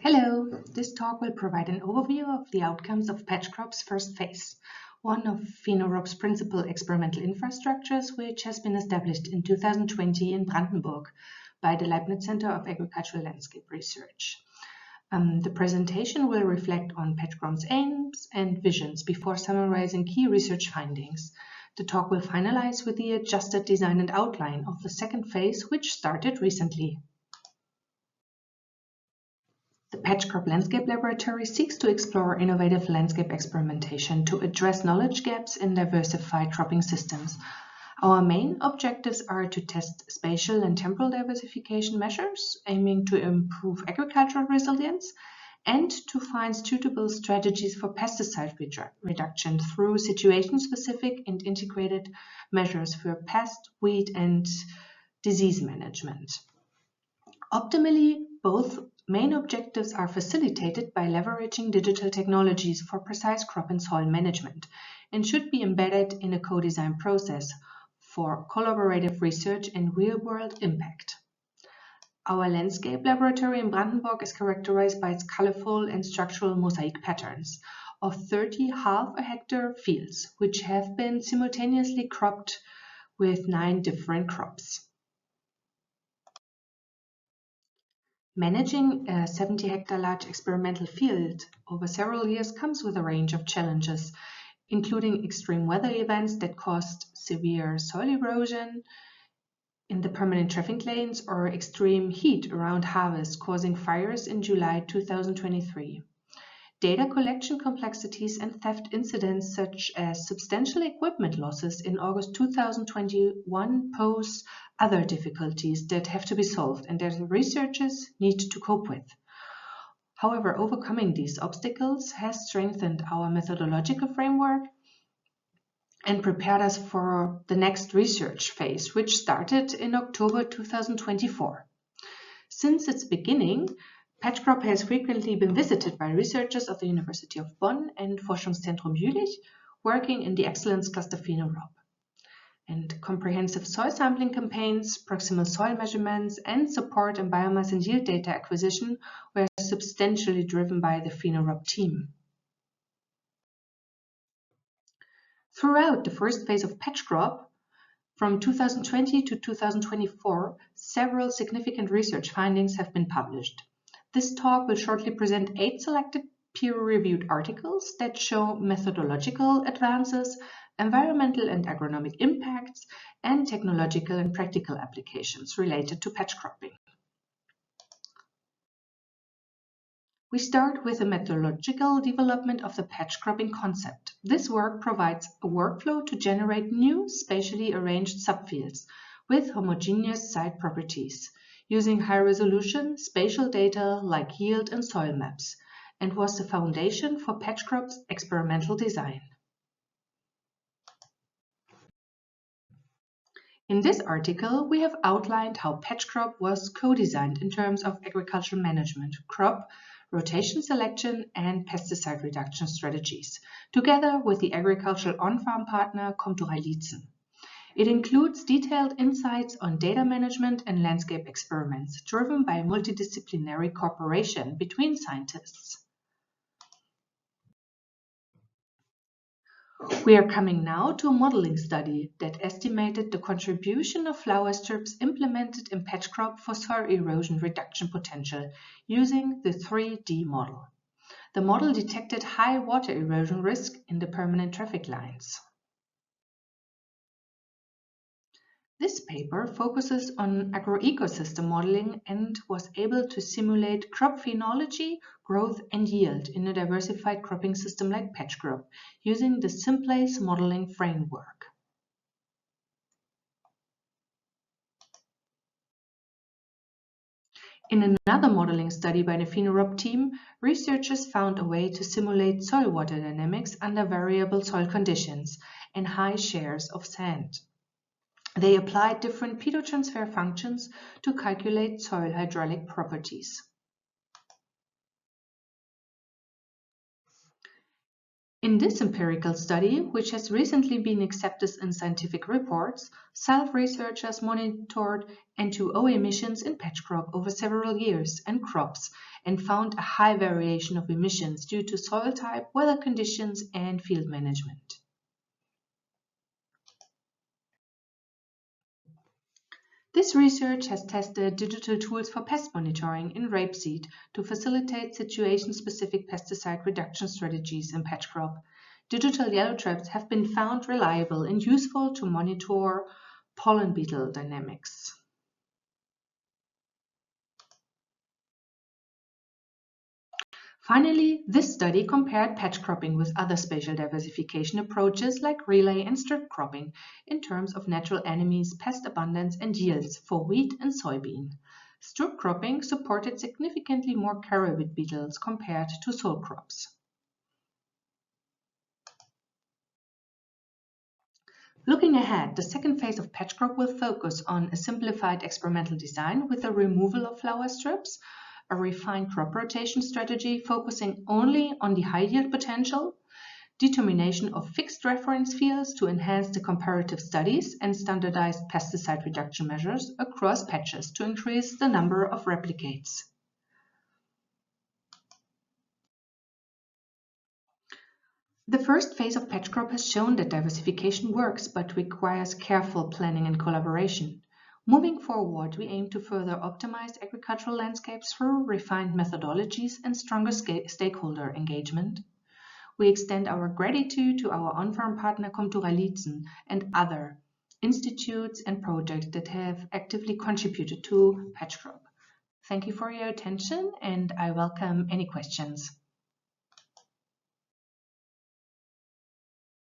Hello, this talk will provide an overview of the outcomes of patchCROP's first phase, one of PhenoRob's principal experimental infrastructures, which has been established in 2020 in Brandenburg by the Leibniz Center of Agricultural Landscape Research. The presentation will reflect on patchCROP's aims and visions before summarizing key research findings. The talk will finalize with the adjusted design and outline of the second phase, which started recently. The patchCROP Landscape Laboratory seeks to explore innovative landscape experimentation to address knowledge gaps in diversified cropping systems. Our main objectives are to test spatial and temporal diversification measures, aiming to improve agricultural resilience, and to find suitable strategies for pesticide reduction through situation-specific and integrated measures for pest, weed, and disease management. Optimally, both main objectives are facilitated by leveraging digital technologies for precise crop and soil management and should be embedded in a co-design process for collaborative research and real-world impact. Our landscape laboratory in Brandenburg is characterized by its colorful and structural mosaic patterns of 30 half-a-hectare fields, which have been simultaneously cropped with 9 different crops. Managing a 70-hectare large experimental field over several years comes with a range of challenges, including extreme weather events that caused severe soil erosion in the permanent traffic lanes or extreme heat around harvest, causing fires in July 2023. Data collection complexities and theft incidents such as substantial equipment losses in August 2021 pose other difficulties that have to be solved and that researchers need to cope with. However, overcoming these obstacles has strengthened our methodological framework and prepared us for the next research phase, which started in October 2024. Since its beginning, patchCROP has frequently been visited by researchers of the University of Bonn and Forschungszentrum Jülich, working in the Excellence Cluster PhenoRob. And comprehensive soil sampling campaigns, proximal soil measurements, and support in biomass and yield data acquisition were substantially driven by the PhenoRob team. Throughout the first phase of patchCROP, from 2020 to 2024, several significant research findings have been published. This talk will shortly present 8 selected peer-reviewed articles that show methodological advances, environmental and agronomic impacts, and technological and practical applications related to patch cropping. We start with the methodological development of the patch cropping concept. This work provides a workflow to generate new spatially arranged subfields with homogeneous site properties, using high-resolution spatial data like yield and soil maps, and was the foundation for patchCROP's experimental design. In this article, we have outlined how patchCROP was co-designed in terms of agricultural management, crop, rotation selection, and pesticide reduction strategies, together with the agricultural on-farm partner Comturei-Lietzen. It includes detailed insights on data management and landscape experiments, driven by multidisciplinary cooperation between scientists. We are coming now to a modeling study that estimated the contribution of flower strips implemented in patchCROP for soil erosion reduction potential using the 3D model. The model detected high water erosion risk in the permanent traffic lines. This paper focuses on agroecosystem modeling and was able to simulate crop phenology, growth, and yield in a diversified cropping system like patchCROP using the Simplace modeling framework. In another modeling study by the PhenoRob team, researchers found a way to simulate soil water dynamics under variable soil conditions and high shares of sand. They applied different pedotransfer functions to calculate soil hydraulic properties. In this empirical study, which has recently been accepted in scientific reports, self-researchers monitored N2O emissions in patchCROP over several years and crops and found a high variation of emissions due to soil type, weather conditions, and field management. This research has tested digital tools for pest monitoring in rapeseed to facilitate situation-specific pesticide reduction strategies in patchCROP. Digital yellow traps have been found reliable and useful to monitor pollen beetle dynamics. Finally, this study compared patch cropping with other spatial diversification approaches like relay and strip cropping in terms of natural enemies, pest abundance, and yields for wheat and soybean. Strip cropping supported significantly more carabid beetles compared to sole crops. Looking ahead, the second phase of patchCROP will focus on a simplified experimental design with the removal of flower strips, a refined crop rotation strategy focusing only on the high yield potential, determination of fixed reference fields to enhance the comparative studies, and standardized pesticide reduction measures across patches to increase the number of replicates. The first phase of patchCROP has shown that diversification works but requires careful planning and collaboration. Moving forward, we aim to further optimize agricultural landscapes through refined methodologies and stronger stakeholder engagement. We extend our gratitude to our on-farm partner Comturalitzen and other institutes and projects that have actively contributed to patchCROP. Thank you for your attention, and I welcome any questions.